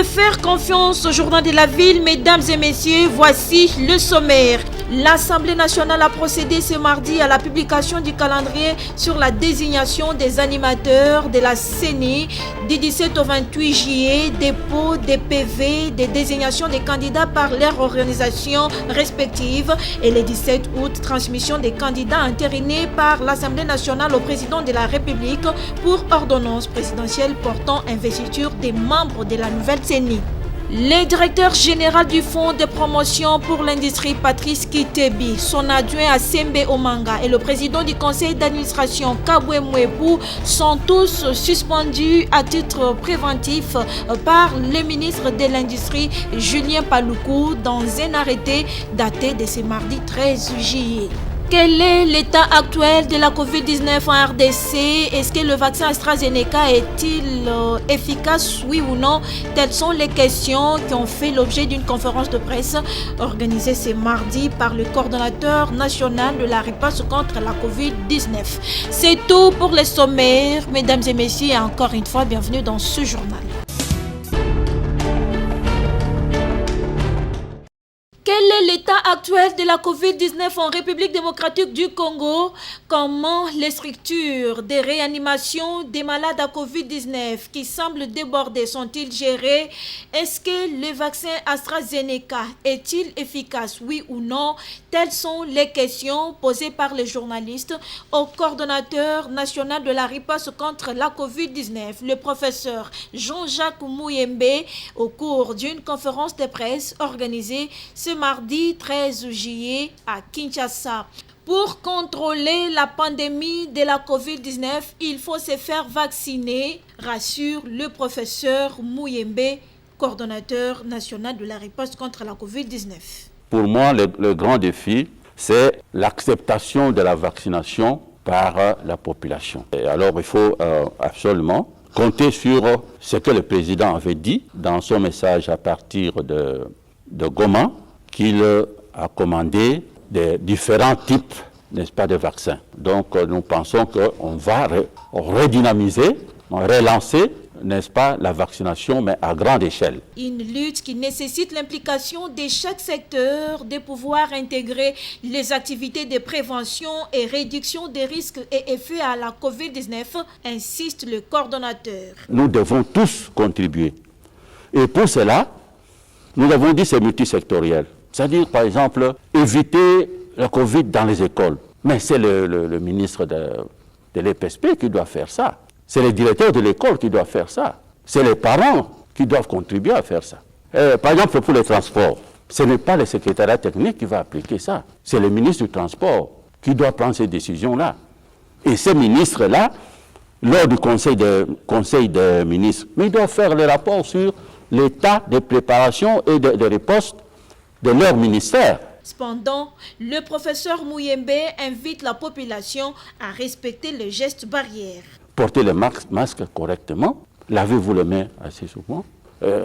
De faire confiance au journal de la ville, mesdames et messieurs, voici le sommaire. L'Assemblée nationale a procédé ce mardi à la publication du calendrier sur la désignation des animateurs de la CENI du 17 au 28 juillet, dépôt des PV, des désignations des candidats par leurs organisations respectives et le 17 août, transmission des candidats entérinés par l'Assemblée nationale au président de la République pour ordonnance présidentielle portant investiture des membres de la nouvelle CENI. Le directeur général du Fonds de promotion pour l'industrie, Patrice Kitebi, son adjoint à Sembe Omanga et le président du conseil d'administration, Kabwe Mwebu, sont tous suspendus à titre préventif par le ministre de l'Industrie, Julien Paluku, dans un arrêté daté de ce mardi 13 juillet. Quel est l'état actuel de la COVID-19 en RDC? Est-ce que le vaccin AstraZeneca est-il efficace, oui ou non? Telles sont les questions qui ont fait l'objet d'une conférence de presse organisée ce mardi par le coordonnateur national de la riposte contre la COVID-19. C'est tout pour les sommaires. Mesdames et messieurs, et encore une fois, bienvenue dans ce journal. Quel est l'état actuel de la COVID-19 en République démocratique du Congo? Comment les structures de réanimation des malades à COVID-19 qui semblent déborder sont-ils gérées? Est-ce que le vaccin AstraZeneca est-il efficace, oui ou non? Telles sont les questions posées par les journalistes au coordonnateur national de la riposte contre la COVID-19, le professeur Jean-Jacques Mouyembe, au cours d'une conférence de presse organisée ce mardi 13 juillet à Kinshasa. Pour contrôler la pandémie de la COVID-19, il faut se faire vacciner, rassure le professeur Mouyembe, coordonnateur national de la riposte contre la COVID-19. Pour moi, le grand défi, c'est l'acceptation de la vaccination par la population. Et alors, il faut absolument compter sur ce que le président avait dit dans son message à partir de Goma, qu'il a commandé des différents types, n'est-ce pas, de vaccins. Donc nous pensons qu'on va redynamiser, relancer, n'est-ce pas, la vaccination, mais à grande échelle. Une lutte qui nécessite l'implication de chaque secteur de pouvoir intégrer les activités de prévention et réduction des risques et effets à la COVID-19, insiste le coordonnateur. Nous devons tous contribuer. Et pour cela, nous avons dit c'est multisectoriel. C'est-à-dire, par exemple, éviter la Covid dans les écoles. Mais c'est le ministre de l'EPSP qui doit faire ça. C'est le directeur de l'école qui doit faire ça. C'est les parents qui doivent contribuer à faire ça. Par exemple, pour les transports, ce n'est pas le secrétariat technique qui va appliquer ça. C'est le ministre du Transport qui doit prendre ces décisions-là. Et ces ministres-là, lors du conseil des ministres, mais ils doivent faire le rapport sur l'état de préparation et de riposte de leur ministère. Cependant, le professeur Mouyembe invite la population à respecter les gestes barrières. Portez les masques correctement, lavez-vous les mains assez souvent,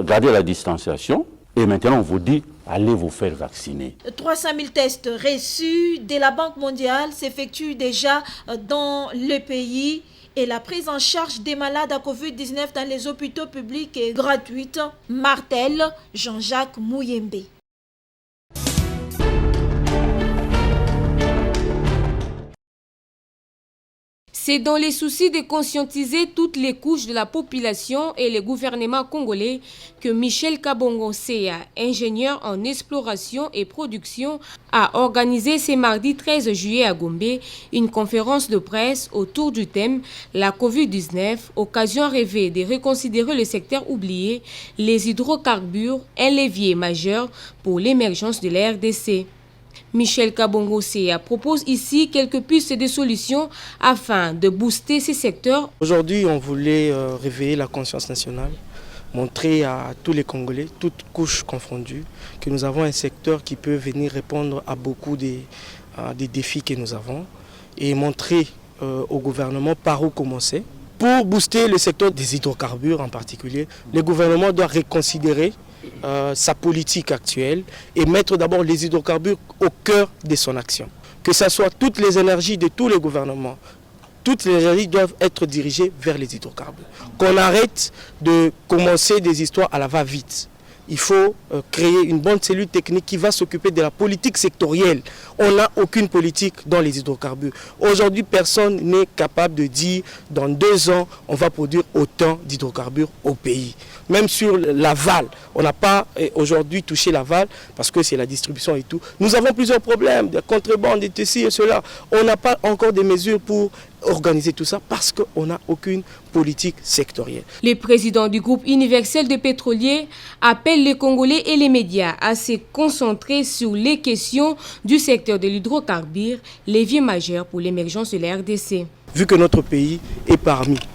gardez la distanciation et maintenant on vous dit allez vous faire vacciner. 300 000 tests reçus de la Banque mondiale s'effectuent déjà dans le pays. Et la prise en charge des malades à COVID-19 dans les hôpitaux publics est gratuite, martèle Jean-Jacques Mouyembe. C'est dans les soucis de conscientiser toutes les couches de la population et les gouvernements congolais que Michel Kabongo Seya, ingénieur en exploration et production, a organisé ce mardi 13 juillet à Gombe une conférence de presse autour du thème « La COVID-19, occasion rêvée de reconsidérer le secteur oublié, les hydrocarbures, un levier majeur pour l'émergence de la RDC ». Michel Kabongo Seya propose ici quelques pistes de solutions afin de booster ces secteurs. Aujourd'hui, on voulait réveiller la conscience nationale, montrer à tous les Congolais, toutes couches confondues, que nous avons un secteur qui peut venir répondre à beaucoup des défis que nous avons et montrer au gouvernement par où commencer. Pour booster le secteur des hydrocarbures en particulier, le gouvernement doit reconsidérer sa politique actuelle et mettre d'abord les hydrocarbures au cœur de son action. Que ce soit toutes les énergies de tous les gouvernements, toutes les énergies doivent être dirigées vers les hydrocarbures. Qu'on arrête de commencer des histoires à la va-vite. Il faut créer une bonne cellule technique qui va s'occuper de la politique sectorielle. On n'a aucune politique dans les hydrocarbures. Aujourd'hui, personne n'est capable de dire dans 2 ans, on va produire autant d'hydrocarbures au pays. Même sur l'aval, on n'a pas aujourd'hui touché l'aval parce que c'est la distribution et tout. Nous avons plusieurs problèmes, de contrebande, de ceci et cela. On n'a pas encore des mesures pour organiser tout ça parce qu'on n'a aucune politique sectorielle. Le président du groupe universel de pétroliers appelle les Congolais et les médias à se concentrer sur les questions du secteur de l'hydrocarbure, levier majeur pour l'émergence de la RDC. Vu que notre pays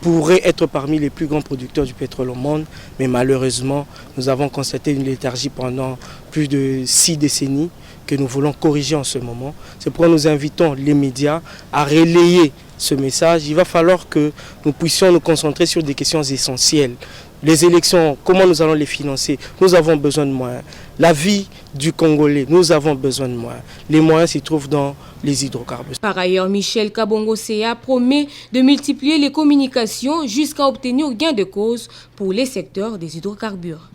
pourrait être parmi les plus grands producteurs du pétrole au monde, mais malheureusement, nous avons constaté une léthargie pendant plus de 6 décennies que nous voulons corriger en ce moment. C'est pourquoi nous invitons les médias à relayer ce message. Il va falloir que nous puissions nous concentrer sur des questions essentielles. Les élections, comment nous allons les financer? Nous avons besoin de moyens. La vie du Congolais, nous avons besoin de moyens. Les moyens s'y trouvent dans les hydrocarbures. Par ailleurs, Michel Kabongo Seya promet de multiplier les communications jusqu'à obtenir gain de cause pour les secteurs des hydrocarbures.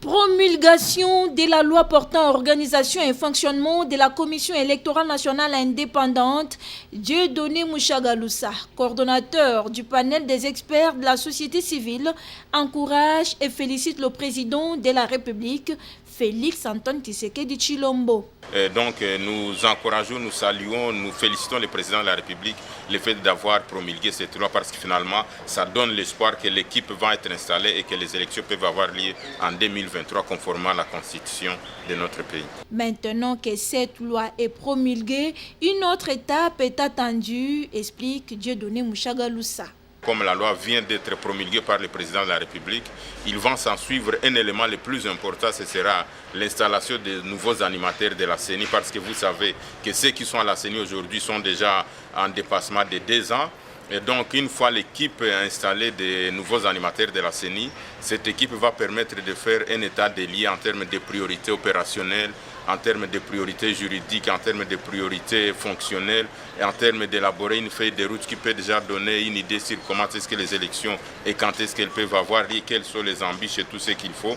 Promulgation de la loi portant organisation et fonctionnement de la Commission électorale nationale indépendante, Dieudonné Mouchagaloussa, coordonnateur du panel des experts de la société civile, encourage et félicite le président de la République, Félix Antoine Tshisekedi Tshilombo. Nous encourageons, nous saluons, nous félicitons le président de la République le fait d'avoir promulgué cette loi parce que finalement ça donne l'espoir que l'équipe va être installée et que les élections peuvent avoir lieu en 2023 conformément à la constitution de notre pays. Maintenant que cette loi est promulguée, une autre étape est attendue, explique Dieudonné Mouchagaloussa. Comme la loi vient d'être promulguée par le président de la République, il va s'en suivre un élément le plus important, ce sera l'installation de nouveaux animateurs de la CENI, parce que vous savez que ceux qui sont à la CENI aujourd'hui sont déjà en dépassement de 2 ans. Et donc, une fois l'équipe installée des nouveaux animateurs de la CENI, cette équipe va permettre de faire un état des lieux en termes de priorités opérationnelles, en termes de priorités juridiques, en termes de priorités fonctionnelles et en termes d'élaborer une feuille de route qui peut déjà donner une idée sur comment est-ce que les élections et quand est-ce qu'elles peuvent avoir lieu, quelles sont les ambitions et tout ce qu'il faut.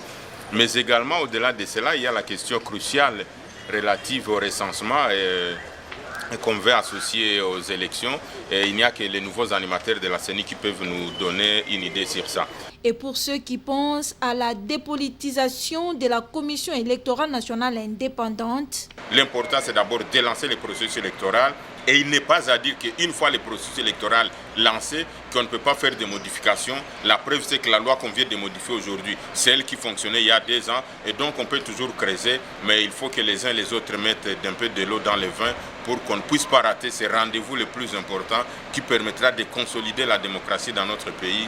Mais également, au-delà de cela, il y a la question cruciale relative au recensement qu'on veut associer aux élections. Et il n'y a que les nouveaux animateurs de la CENI qui peuvent nous donner une idée sur ça. Et pour ceux qui pensent à la dépolitisation de la Commission électorale nationale indépendante, l'important, c'est d'abord de lancer le processus électoral. Et il n'est pas à dire qu'une fois le processus électoral lancé, qu'on ne peut pas faire de modifications. La preuve, c'est que la loi qu'on vient de modifier aujourd'hui, c'est elle qui fonctionnait il y a 2 ans. Et donc, on peut toujours creuser, mais il faut que les uns et les autres mettent un peu de l'eau dans le vin pour qu'on ne puisse pas rater ce rendez-vous le plus important qui permettra de consolider la démocratie dans notre pays.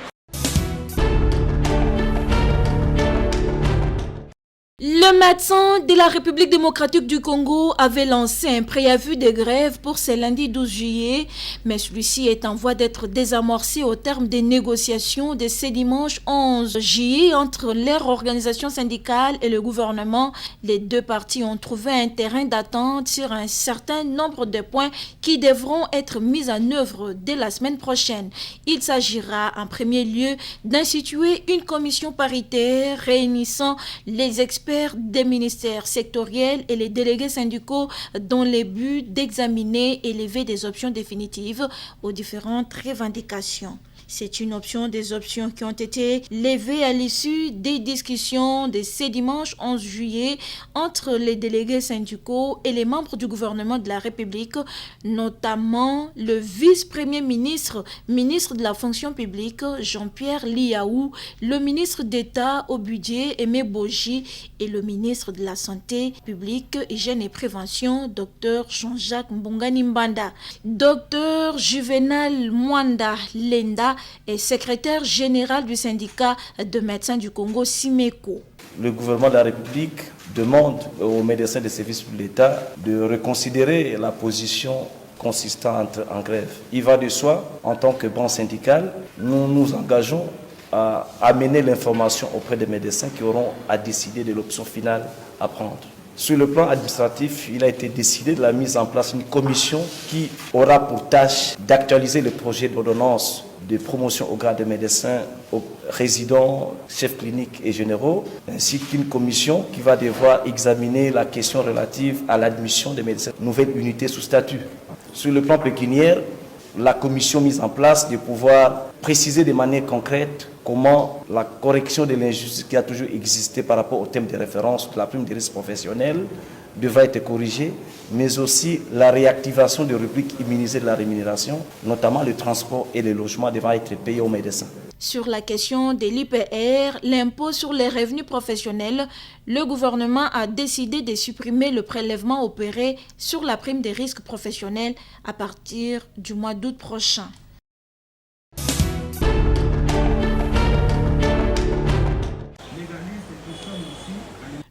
Le médecin de la République démocratique du Congo avait lancé un préavis de grève pour ce lundi 12 juillet, mais celui-ci est en voie d'être désamorcé au terme des négociations de ce dimanche 11 juillet entre leur organisation syndicale et le gouvernement. Les 2 parties ont trouvé un terrain d'attente sur un certain nombre de points qui devront être mis en œuvre dès la semaine prochaine. Il s'agira en premier lieu d'instituer une commission paritaire réunissant les experts des ministères sectoriels et les délégués syndicaux dans le but d'examiner et lever des options définitives aux différentes revendications. C'est une option des options qui ont été levées à l'issue des discussions de ce dimanche 11 juillet entre les délégués syndicaux et les membres du gouvernement de la République, notamment le vice-premier ministre, ministre de la fonction publique, Jean-Pierre Liaou, le ministre d'État au budget, Aimé Boji, et le ministre de la Santé publique, Hygiène et Prévention, Dr Jean-Jacques Mbongani Mbanda. Dr Juvenal Mwanda Lenda est secrétaire général du syndicat de médecins du Congo, SIMECO. Le gouvernement de la République demande aux médecins des services de l'État de reconsidérer la position consistante en grève. Il va de soi, en tant que branche syndicale, nous nous engageons à amener l'information auprès des médecins qui auront à décider de l'option finale à prendre. Sur le plan administratif, il a été décidé de la mise en place d'une commission qui aura pour tâche d'actualiser le projet d'ordonnance de promotion au grade de médecin aux résidents, chefs cliniques et généraux, ainsi qu'une commission qui va devoir examiner la question relative à l'admission des médecins de nouvelles unités sous statut. Sur le plan pécuniaire, la commission mise en place de pouvoir préciser de manière concrète comment la correction de l'injustice qui a toujours existé par rapport au thème de référence de la prime de risque professionnel devra être corrigée, mais aussi la réactivation des rubriques immunisées de la rémunération, notamment le transport et le logement devra être payés aux médecins. Sur la question de l'IPR, l'impôt sur les revenus professionnels, le gouvernement a décidé de supprimer le prélèvement opéré sur la prime des risques professionnels à partir du mois d'août prochain.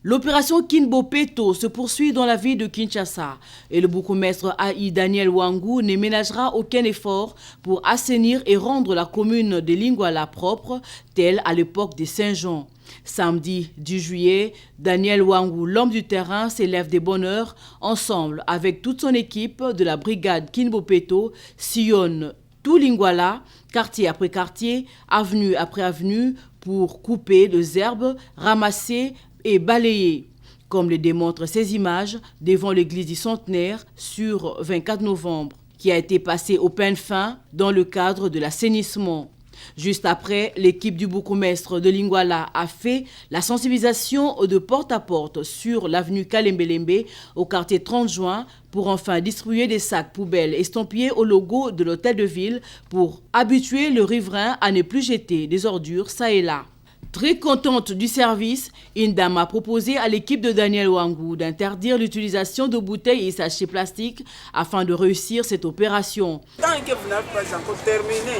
L'opération Kinbopeto se poursuit dans la ville de Kinshasa et le bourgmestre AI Daniel Wangu ne ménagera aucun effort pour assainir et rendre la commune de Lingwala propre, telle à l'époque de Saint-Jean. Samedi 10 juillet, Daniel Wangu, l'homme du terrain, s'élève de bonne heure ensemble avec toute son équipe de la brigade Kinbopeto, sillonne tout Lingwala, quartier après quartier, avenue après avenue, pour couper les herbes, ramasser et balayer, comme le démontrent ces images devant l'église du Centenaire sur 24 novembre, qui a été passée au peigne fin dans le cadre de l'assainissement. Juste après, l'équipe du bourgmestre de Lingwala a fait la sensibilisation de porte à porte sur l'avenue Kalembelembe au quartier 30 juin pour enfin distribuer des sacs poubelles estampillés au logo de l'hôtel de ville pour habituer le riverain à ne plus jeter des ordures ça et là. Très contente du service, une dame a proposé à l'équipe de Daniel Wangu d'interdire l'utilisation de bouteilles et sachets plastiques afin de réussir cette opération. Tant que vous n'avez pas encore terminé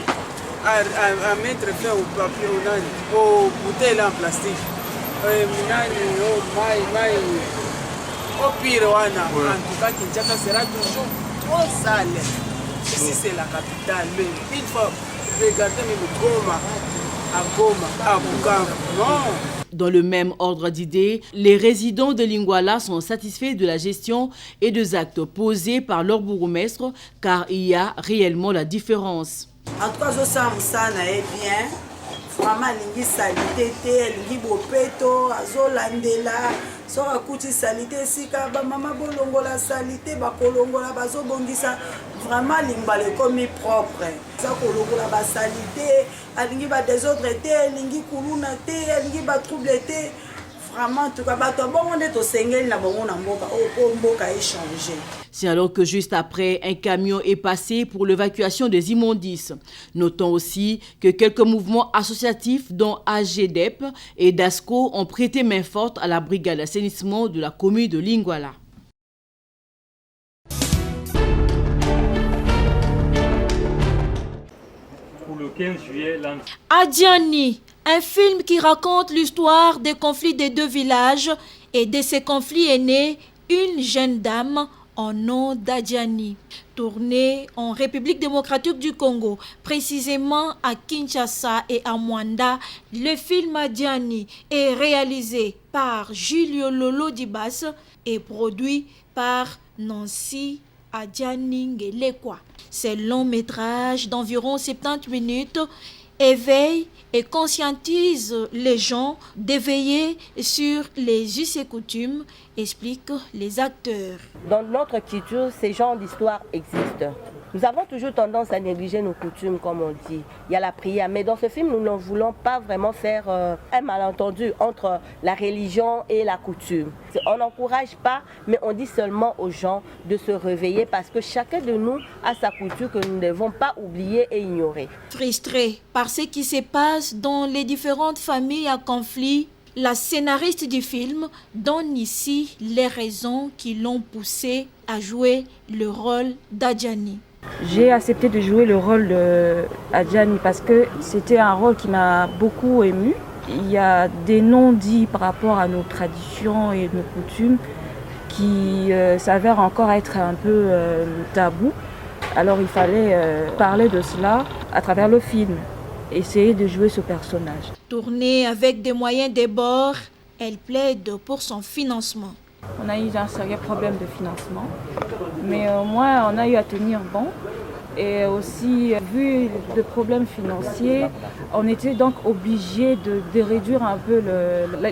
à mettre fin au papier, aux bouteilles en plastique, au pire, en tout cas, Kinshasa sera toujours trop sale. Ici, c'est la capitale. Mais une fois, regardez même Goma. Dans le même ordre d'idées, les résidents de Lingwala sont satisfaits de la gestion et des actes posés par leur bourgmestre car il y a réellement la différence. En tout cas, je sens ça est bien. Vraiment, lingi salité, lingi bopeto, azolandela, so akuti salité sika ba mama bolongo la salité ba kolongo la bazo bongisa vraiment lingba comme propre. Ça kolongo la ba salité, lingi ba désordre té, lingi kuluna té, lingi ba trouble té. Vraiment, en tout cas, c'est alors que juste après, un camion est passé pour l'évacuation des immondices. Notons aussi que quelques mouvements associatifs, dont AGDEP et DASCO, ont prêté main forte à la brigade d'assainissement de la commune de Lingwala. Pour le 15 juillet, Adjani, un film qui raconte l'histoire des conflits des deux villages, et de ces conflits est née une jeune dame au nom d'Adjani. Tourné en République démocratique du Congo, précisément à Kinshasa et à Mwanda, le film Adjani est réalisé par Julio Lolo Dibas et produit par Nancy Adjani Ngelekwa. Ce long métrage d'environ 70 minutes éveille et conscientise les gens d'éveiller sur les us et coutumes, expliquent les acteurs. Dans notre culture, ces genres d'histoires existent. Nous avons toujours tendance à négliger nos coutumes, comme on dit. Il y a la prière, mais dans ce film, nous ne voulons pas vraiment faire un malentendu entre la religion et la coutume. On n'encourage pas, mais on dit seulement aux gens de se réveiller parce que chacun de nous a sa coutume que nous ne devons pas oublier et ignorer. Frustré par ce qui se passe dans les différentes familles à conflit, la scénariste du film donne ici les raisons qui l'ont poussée à jouer le rôle d'Adjani. J'ai accepté de jouer le rôle d'Adjani parce que c'était un rôle qui m'a beaucoup émue. Il y a des non-dits par rapport à nos traditions et nos coutumes qui s'avèrent encore être un peu tabous. Alors il fallait parler de cela à travers le film, essayer de jouer ce personnage. Tournée avec des moyens de bord, elle plaide pour son financement. On a eu un sérieux problème de financement, mais au moins on a eu à tenir bon. Et aussi, vu de problèmes financiers, on était donc obligé de réduire un peu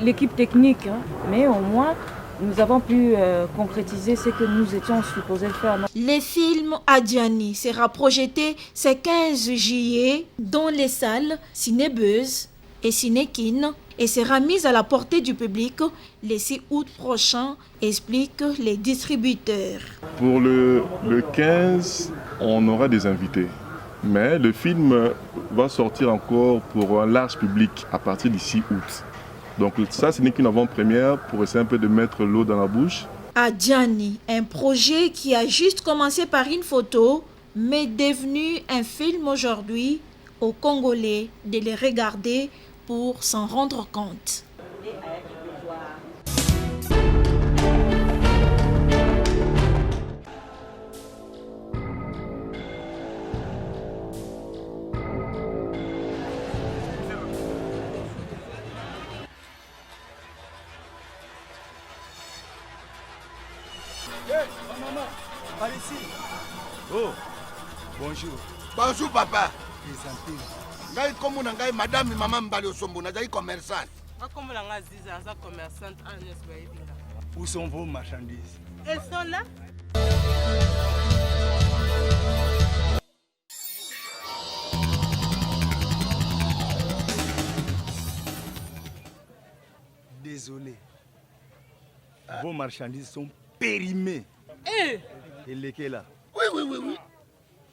l'équipe technique. Hein. Mais au moins, nous avons pu concrétiser ce que nous étions supposés faire. Le film Adjani sera projeté ce 15 juillet dans les salles Cinébuzz et Cinékin et sera mis à la portée du public le 6 août prochain, expliquent les distributeurs. Pour le 15, on aura des invités. Mais le film va sortir encore pour un large public à partir du 6 août. Donc ça, ce n'est qu'une avant-première pour essayer un peu de mettre l'eau dans la bouche. Adjani, un projet qui a juste commencé par une photo, mais devenu un film aujourd'hui, aux Congolais de les regarder pour s'en rendre compte. Maman, par ici. Oh, bonjour. Bonjour papa. Présenté. Ngai comme ngai madame maman mbali osombo na jai commerçante. Comme la ngaziza za commerçante Agnès Baïdinga. Où sont vos marchandises? Elles sont là. Désolé. Vos marchandises sont périmées. Et lesquelles là? Oui.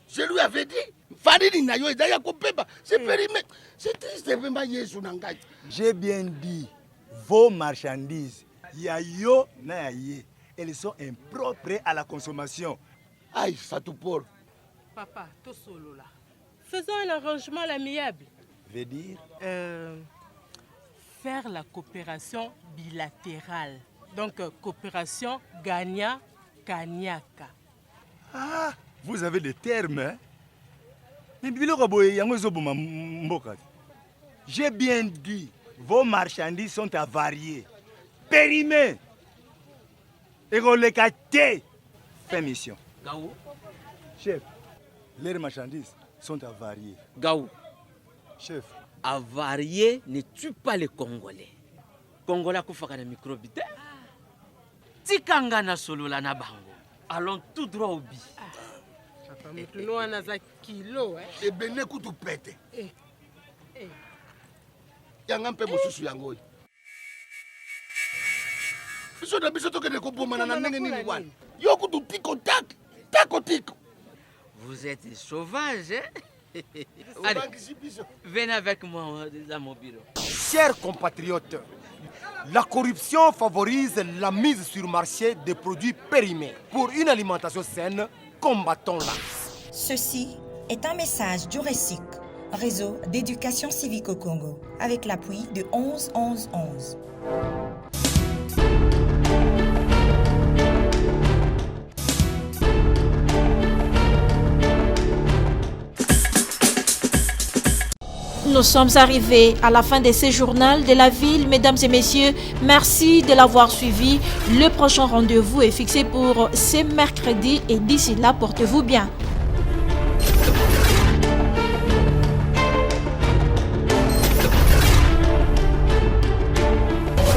Je lui avais dit. Fadini na yo ezaya kopeba. C'est périmé. C'est triste vraiment Yesu nangai. J'ai bien dit vos marchandises. Yayo na yaye. Elles sont impropres à la consommation. Aïe, ça tout pour. Papa, tout solo là. Faisons un arrangement à l'amiable. Veut dire? Faire la coopération bilatérale. Donc, coopération gagnant-gagnaka. Ah, vous avez des termes, hein? J'ai bien dit, vos marchandises sont avariées, périmées. Et on les cache. Fin mission. Gaou. Chef, les marchandises sont avariées. Gaou. Chef. Avarié ne tue pas les Congolais. Congolais kufaka na microbite. Tikanga na solo la na bango. Allons tout droit au bi. Nous on a za kilo et bene kutu pete. Yanga mpe mosusu yango. Biso na biso tokende ko bomana na ndenge nini wana. Yo kutu tiko tak. Tako tiko. Vous êtes sauvage, hein? Allez, venez avec moi dans mon bureau. Chers compatriotes, la corruption favorise la mise sur marché des produits périmés. Pour une alimentation saine, combattons-la. Ceci est un message du RECIC, réseau d'éducation civique au Congo, avec l'appui de 11-11-11. Nous sommes arrivés à la fin de ce journal de la ville. Mesdames et messieurs, merci de l'avoir suivi. Le prochain rendez-vous est fixé pour ce mercredi et d'ici là, portez-vous bien.